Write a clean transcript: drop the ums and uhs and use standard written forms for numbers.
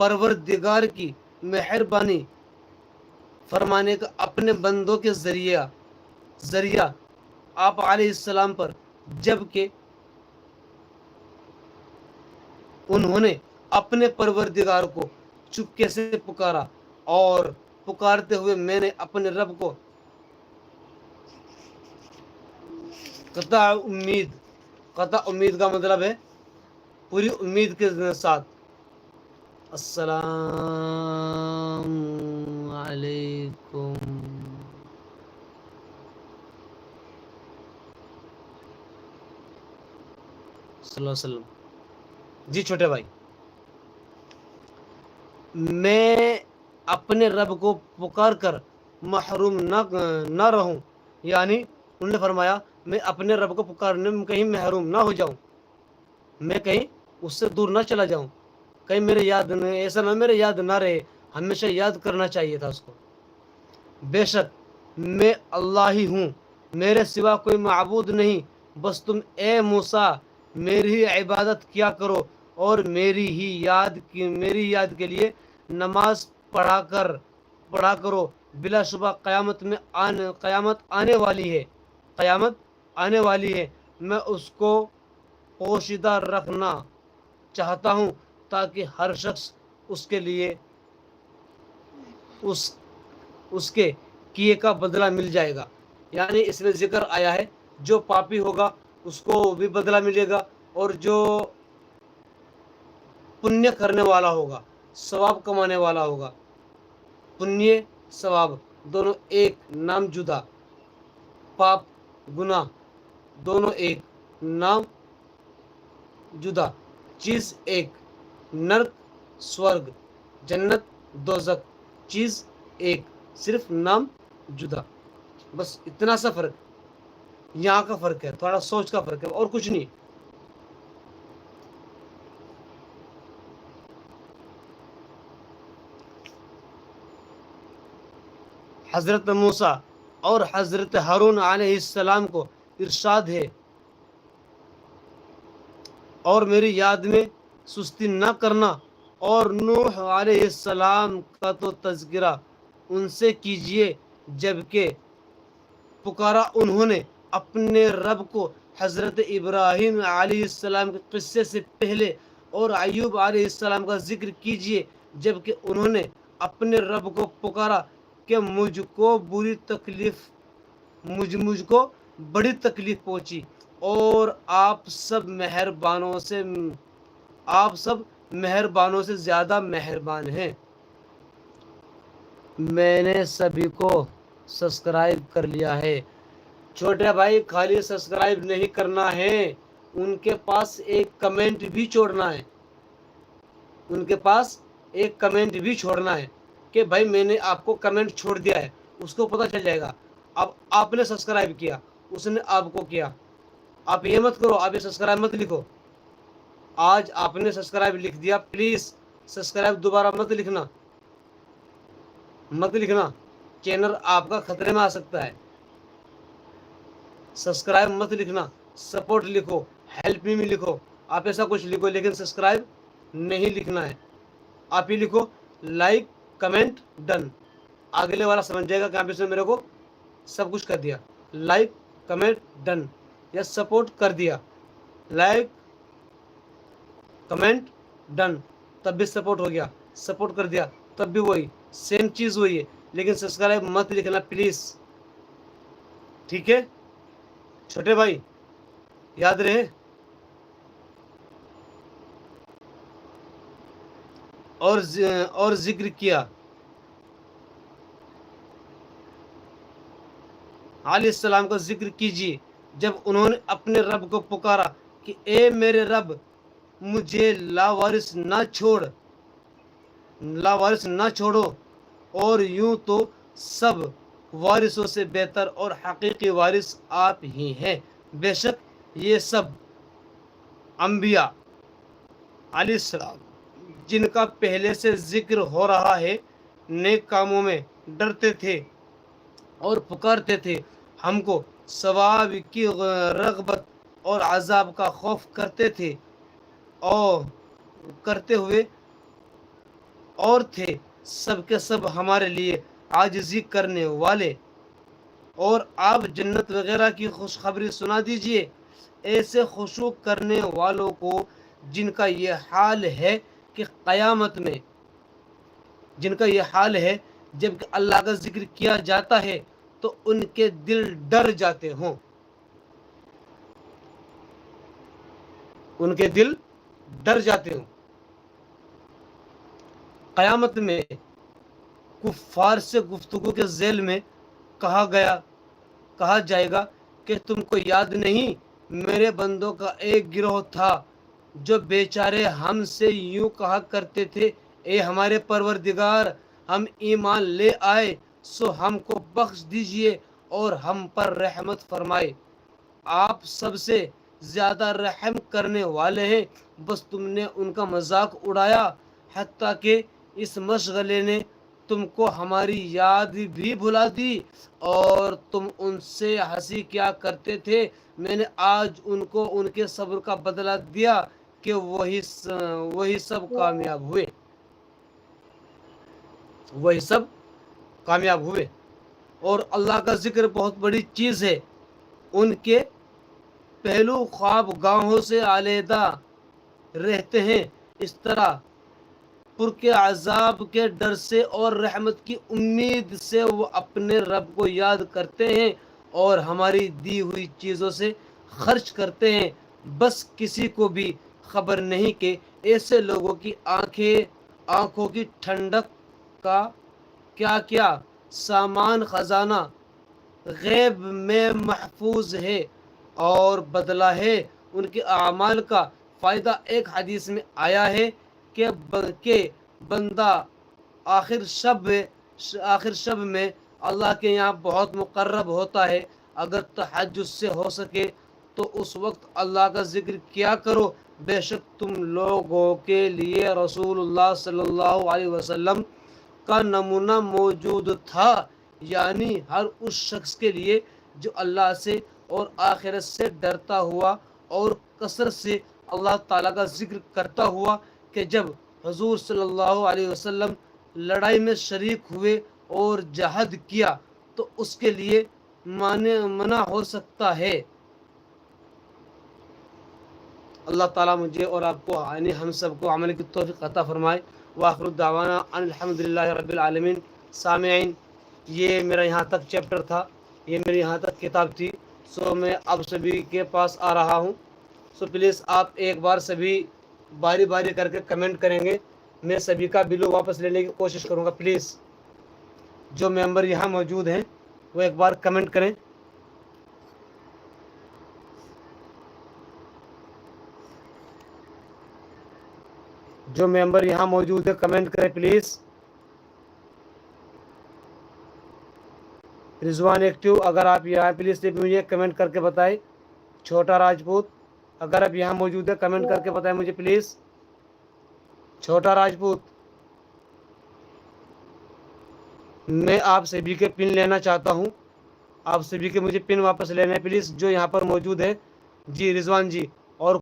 پروردگار کی مہربانی فرمانے کا اپنے بندوں کے ذریعہ آپ علیہ السلام پر، جبکہ انہوں نے اپنے پروردگار کو چپکے سے پکارا، اور پکارتے ہوئے میں نے اپنے رب کو قطع امید کا مطلب ہے پوری امید کے ساتھ السلام علیکم صلی اللہ علیہ وسلم۔ جی چھوٹے بھائی، میں اپنے رب کو پکار کر محروم نہ رہوں، یعنی انہوں نے فرمایا میں اپنے رب کو پکارنے میں کہیں محروم نہ ہو جاؤں، میں کہیں اس سے دور نہ چلا جاؤں، کہیں میرے یاد ایسا نہ میرے یاد نہ رہے، ہمیشہ یاد کرنا چاہیے تھا اس کو۔ بے شک میں اللہ ہی ہوں، میرے سوا کوئی معبود نہیں، بس تم اے موسیٰ میری ہی عبادت کیا کرو اور میری یاد کے لیے نماز پڑھا کرو، بلا شبہ قیامت آنے والی ہے، میں اس کو پوشیدہ رکھنا چاہتا ہوں تاکہ ہر شخص اس کے لیے اس کے کیے کا بدلہ مل جائے گا۔ یعنی اس میں ذکر آیا ہے جو پاپی ہوگا اس کو بھی بدلہ ملے گا، اور جو پنیہ کرنے والا ہوگا، ثواب کمانے والا ہوگا، پنیہ ثواب دونوں ایک، نام جدا، پاپ گناہ دونوں ایک، نام جدا، چیز ایک، نرک سورگ، جنت دوزخ چیز ایک، صرف نام جدا، بس اتنا سا فرق، یہاں کا فرق ہے، تھوڑا سوچ کا فرق ہے، اور کچھ نہیں۔ حضرت موسیٰ اور حضرت ہارون علیہ السلام کو ارشاد ہے، اور میری یاد میں سستی نہ کرنا، اور نوح علیہ السلام کا تو تذکرہ ان سے کیجئے جبکہ پکارا انہوں نے اپنے رب کو، حضرت ابراہیم علیہ السلام کے قصے سے پہلے، اور ایوب علیہ السلام کا ذکر کیجئے جبکہ انہوں نے اپنے رب کو پکارا کہ مجھ کو بڑی تکلیف پہنچی، اور آپ سب مہربانوں سے زیادہ مہربان ہیں۔ میں نے سبھی کو سبسکرائب کر لیا ہے۔ چھوٹے بھائی خالی سبسکرائب نہیں کرنا ہے، ان کے پاس ایک کمنٹ بھی چھوڑنا ہے کہ بھائی میں نے آپ کو کمنٹ چھوڑ دیا ہے، اس کو پتہ چل جائے گا۔ اب آپ نے سبسکرائب کیا، اس نے آپ کو کیا، آپ یہ مت کرو، آپ یہ سبسکرائب مت لکھو۔ آج آپ نے سبسکرائب لکھ دیا، پلیز سبسکرائب دوبارہ مت لکھنا، چینل آپ کا خطرے میں آ سکتا ہے۔ سبسکرائب مت لکھنا، سپورٹ لکھو، ہیلپ می لکھو، آپ ایسا کچھ لکھو، لیکن سبسکرائب نہیں لکھنا ہے۔ آپ ہی لکھو لائک کمنٹ ڈن، اگلے والا سمجھ جائے گا کہ آپ نے میرے کو سب کچھ کر دیا۔ لائک کمنٹ ڈن یا سپورٹ کر دیا، لائک کمنٹ ڈن تب بھی سپورٹ ہو گیا، سپورٹ کر دیا تب بھی وہی سیم چیز ہوئی ہے، لیکن سبسکرائب مت لکھنا پلیز، ٹھیک ہے چھوٹے بھائی، یاد رہے۔ اور ذکر کیا علیہ السلام کا ذکر کیجیے جب انہوں نے اپنے رب کو پکارا کہ اے میرے رب مجھے لاوارث نہ چھوڑو، اور یوں تو سب وارثوں سے بہتر اور حقیقی وارث آپ ہی ہیں، بے شک یہ سب انبیاء علیہ السلام جن کا پہلے سے ذکر ہو رہا ہے، نیک کاموں میں ڈرتے تھے اور پکارتے تھے، ہم کو ثواب کی رغبت اور عذاب کا خوف کرتے ہوئے اور تھے سب کے سب ہمارے لیے عاجزی کرنے والے، اور آپ جنت وغیرہ کی خوشخبری سنا دیجئے ایسے خشوع کرنے والوں کو جن کا یہ حال ہے کہ قیامت میں، جن کا یہ حال ہے جب کہ اللہ کا ذکر کیا جاتا ہے تو ان کے دل ڈر جاتے ہوں، ان کے دل ڈر جاتے ہوں۔ قیامت میں کفار سے گفتگو کے ذیل میں کہا جائے گا کہ تم کو یاد نہیں میرے بندوں کا ایک گروہ تھا جو بیچارے ہم سے یوں کہا کرتے تھے، اے ہمارے پروردگار، ہم ایمان لے آئے سو ہم کو بخش دیجئے اور ہم پر رحمت فرمائے، آپ سب سے زیادہ رحم کرنے والے ہیں۔ بس تم نے ان کا مذاق اڑایا، حتیٰ کہ اس مشغلے نے تم کو ہماری یاد بھی بھلا دی، اور تم ان سے ہنسی کیا کرتے تھے۔ میں نے آج ان کو ان کے صبر کا بدلہ دیا کہ وہی سب کامیاب ہوئے، وہی سب کامیاب ہوئے۔ اور اللہ کا ذکر بہت بڑی چیز ہے، ان کے پہلو خواب گاہوں سے علیحدہ رہتے ہیں، اس طرح پر کے عذاب کے ڈر سے اور رحمت کی امید سے وہ اپنے رب کو یاد کرتے ہیں اور ہماری دی ہوئی چیزوں سے خرچ کرتے ہیں۔ بس کسی کو بھی خبر نہیں کہ ایسے لوگوں کی آنکھوں کی ٹھنڈک کا کیا کیا سامان خزانہ غیب میں محفوظ ہے اور بدلہ ہے ان کے اعمال کا فائدہ۔ ایک حدیث میں آیا ہے کہ بندہ آخر شب میں اللہ کے یہاں بہت مقرب ہوتا ہے، اگر تہجد سے ہو سکے تو اس وقت اللہ کا ذکر کیا کرو، بے شک تم لوگوں کے لیے رسول اللہ صلی اللہ علیہ وسلم کا نمونہ موجود تھا، یعنی ہر اس شخص کے لیے جو اللہ سے اور آخرت سے ڈرتا ہوا اور کثرت سے اللہ تعالیٰ کا ذکر کرتا ہوا، کہ جب حضور صلی اللہ علیہ وسلم لڑائی میں شریک ہوئے اور جہاد کیا تو اس کے لیے منع ہو سکتا ہے۔ اللہ تعالیٰ مجھے اور آپ کو یعنی ہم سب کو عمل کی توفیق عطا فرمائے۔ وآخر الدعوانا ان الحمدللہ رب العالمین۔ سامعین، یہ میرا یہاں تک چیپٹر تھا، یہ میری یہاں تک کتاب تھی، سو میں اب سبھی کے پاس آ رہا ہوں۔ سو پلیز آپ ایک بار سبھی باری باری کر کے کمنٹ کریں گے، میں سبھی کا بلو واپس لینے کی کوشش کروں گا۔ پلیز جو ممبر یہاں موجود ہیں وہ ایک بار کمنٹ کریں۔ جو ممبر یہاں موجود ہے کمنٹ کریں پلیز۔ رضوان ایکٹیو، اگر آپ یہاں پلیز مجھے کمنٹ کر کے بتائیں۔ چھوٹا راجپوت، اگر آپ یہاں موجود ہے کمنٹ کر کے بتائیں مجھے پلیز۔ چھوٹا راجپوت، میں آپ سبھی کے پن لینا چاہتا ہوں، آپ سبھی کے مجھے پن واپس لینا ہے پلیز، جو یہاں پر موجود ہے۔ جی رضوان جی